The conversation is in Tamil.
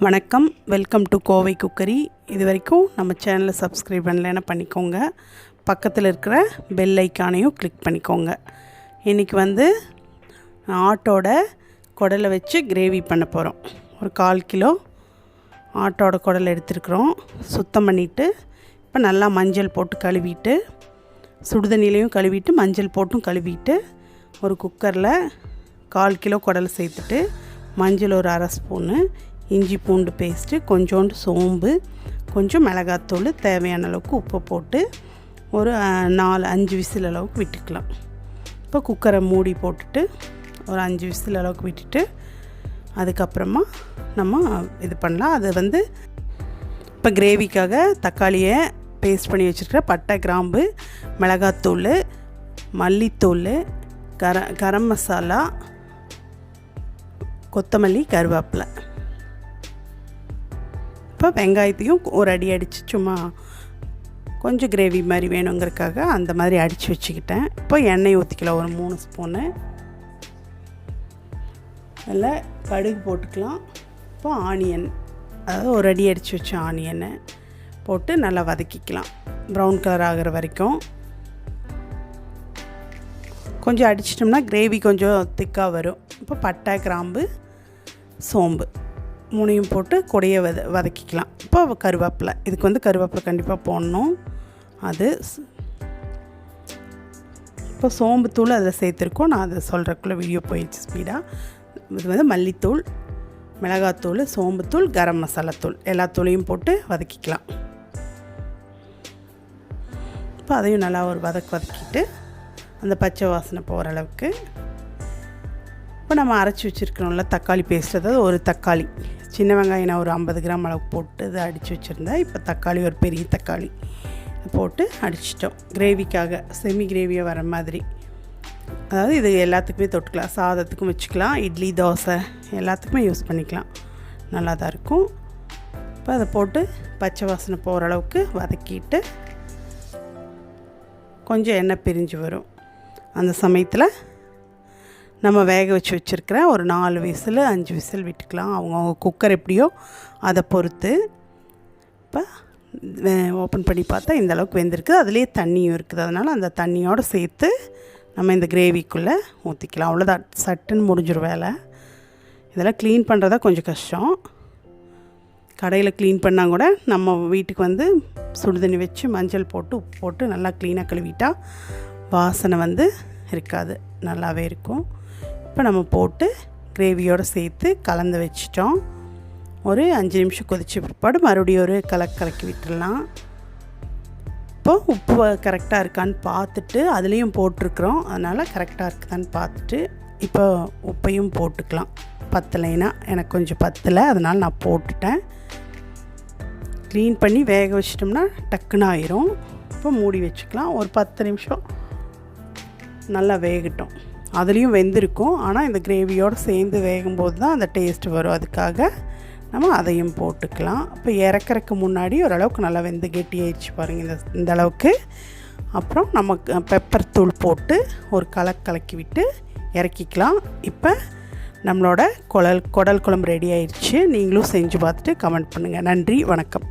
வணக்கம், வெல்கம் டு கோவை குக்கரி. இது வரைக்கும் நம்ம சேனலை சப்ஸ்கிரைப் பண்ணலைன்னா பண்ணிக்கோங்க. பக்கத்தில் இருக்கிற பெல் ஐக்கானையும் கிளிக் பண்ணிக்கோங்க. இன்றைக்கி ஆட்டோட குடலை வச்சு கிரேவி பண்ண போகிறோம். ஒரு 1/4 கிலோ ஆட்டோட குடலை எடுத்துருக்குறோம். சுத்தம் பண்ணிவிட்டு இப்போ நல்லா மஞ்சள் போட்டு கழுவிட்டு, சுடுதண்ணிலையும் கழுவிட்டு மஞ்சள் போட்டும் கழுவிட்டு, ஒரு குக்கரில் 1/4 கிலோ குடலை சேர்த்துட்டு மஞ்சள் ஒரு 1/2 ஸ்பூனு, இஞ்சி பூண்டு பேஸ்ட்டு, கொஞ்சோண்டு சோம்பு, கொஞ்சம் மிளகாத்தூள், தேவையான அளவுக்கு உப்பு போட்டு ஒரு 4-5 விசில் அளவுக்கு விட்டுக்கலாம். இப்போ குக்கரை மூடி போட்டுட்டு ஒரு 5 விசில் அளவுக்கு விட்டுட்டு அதுக்கப்புறமா நம்ம இது பண்ணலாம். அது இப்போ கிரேவிக்காக தக்காளியை பேஸ்ட் பண்ணி வச்சுருக்கிற பட்டை, கிராம்பு, மிளகாத்தூள், மல்லித்தூள், கரம் மசாலா, கொத்தமல்லி, கருவேப்பிலை. இப்போ வெங்காயத்தையும் ஒரு அடி அடித்து சும்மா கொஞ்சம் கிரேவி மாதிரி வேணுங்கிறதுக்காக அந்த மாதிரி அடித்து வச்சுக்கிட்டேன். இப்போ எண்ணெய் ஊற்றிக்கலாம் ஒரு 3 ஸ்பூனு. அதில் கடுகு போட்டுக்கலாம். இப்போ ஆனியன், அதாவது ஒரு அடி அடித்து வச்ச ஆனியனை போட்டு நல்லா வதக்கிக்கலாம் ப்ரௌன் கலர் ஆகிற வரைக்கும். கொஞ்சம் அடிச்சிட்டோம்னா கிரேவி கொஞ்சம் திக்காக வரும். இப்போ பட்டை, கிராம்பு, சோம்பு 3 போட்டு கொடையை வதக்கிக்கலாம். இப்போ கருவேப்பிலை, இதுக்கு கருவேப்பிலை கண்டிப்பாக போடணும். அது இப்போ சோம்பு தூள் அதில் சேர்த்துருக்கோம். நான் அதை சொல்கிறக்குள்ளே வீடியோ போயிடுச்சு ஸ்பீடாக. இது மல்லித்தூள், மிளகாத்தூள், சோம்புத்தூள், கரம் மசாலாத்தூள் எல்லா தூளையும் போட்டு வதக்கிக்கலாம். இப்போ அதையும் நல்லா ஒரு வதக்கிட்டு அந்த பச்சை வாசனை போகிற அளவுக்கு. இப்போ நம்ம அரைச்சி வச்சுருக்கணும்ல தக்காளி பேஸ்ட், அதாவது ஒரு தக்காளி, சின்ன வெங்காயம் நான் ஒரு 50 கிராம் அளவுக்கு போட்டு இதை அடித்து வச்சுருந்தேன். இப்போ தக்காளி ஒரு பெரிய தக்காளி போட்டு அடிச்சிட்டோம். கிரேவிக்காக செமி கிரேவியாக வர மாதிரி. அதாவது இது எல்லாத்துக்குமே தொட்டுக்கலாம், சாதத்துக்கும் வச்சுக்கலாம், இட்லி, தோசை எல்லாத்துக்குமே யூஸ் பண்ணிக்கலாம். நல்லா தான் இருக்கும். இப்போ அதை போட்டு பச்சை வாசனை போகிற அளவுக்கு வதக்கிட்டு கொஞ்சம் எண்ணெய் பிரிஞ்சு வரும். அந்த சமயத்தில் நம்ம வேக வச்சு வச்சுருக்கிற ஒரு 4 விசில் 5 விசில் விட்டுக்கலாம். அவங்கவுங்க குக்கர் எப்படியோ அதை பொறுத்து. இப்போ ஓப்பன் பண்ணி பார்த்தா இந்த அளவுக்கு வெந்திருக்கு. அதுலேயே தண்ணியும் இருக்குது. அதனால் அந்த தண்ணியோடு சேர்த்து நம்ம இந்த கிரேவிக்குள்ளே ஊற்றிக்கலாம். அவ்வளோதான், சட்டுன்னு முடிஞ்சிடும் வேலை. இதெல்லாம் க்ளீன் பண்ணுறதா கொஞ்சம் கஷ்டம். கடையில் க்ளீன் பண்ணால் கூட நம்ம வீட்டுக்கு சுடுதண்ணி வச்சு மஞ்சள் போட்டு உப்பு போட்டு நல்லா க்ளீனாக கழுவிட்டா வாசனை இருக்காது, நல்லாவே இருக்கும். இப்போ நம்ம போட்டு கிரேவியோடு சேர்த்து கலந்து வச்சிட்டோம். ஒரு 5 நிமிஷம் கொதிச்ச பிற்பாடு மறுபடியும் ஒரு கலக்கி விட்டுடலாம். இப்போ உப்பு கரெக்டாக இருக்கான்னு பார்த்துட்டு அதுலேயும் போட்டிருக்குறோம், அதனால் கரெக்டாக இருக்குதான்னு பார்த்துட்டு இப்போ உப்பையும் போட்டுக்கலாம். பத்தலைன்னா எனக்கு கொஞ்சம் பத்தலை, அதனால் நான் போட்டுட்டேன். க்ளீன் பண்ணி வேக வச்சிட்டோம்னா டக்குன்னு ஆயிரும். இப்போ மூடி வச்சுக்கலாம். ஒரு 10 நிமிஷம் நல்லா வேகட்டும். அதுலேயும் வெந்திருக்கும், ஆனால் இந்த கிரேவியோடு சேர்ந்து வேகும்போது தான் அந்த டேஸ்ட் வரும். அதுக்காக நம்ம அதையும் போட்டுக்கலாம். இப்போ இறக்கறக்கு முன்னாடி ஓரளவுக்கு நல்லா வெந்து கெட்டியாயிடுச்சு பாருங்கள், இந்த அளவுக்கு. அப்புறம் நம்ம பெப்பர் தூள் போட்டு ஒரு கலக்கி விட்டு இறக்கிக்கலாம். இப்போ நம்மளோட குடல் குழம்பு ரெடி ஆயிடுச்சு. நீங்களும் செஞ்சு பார்த்துட்டு கமெண்ட் பண்ணுங்கள். நன்றி, வணக்கம்.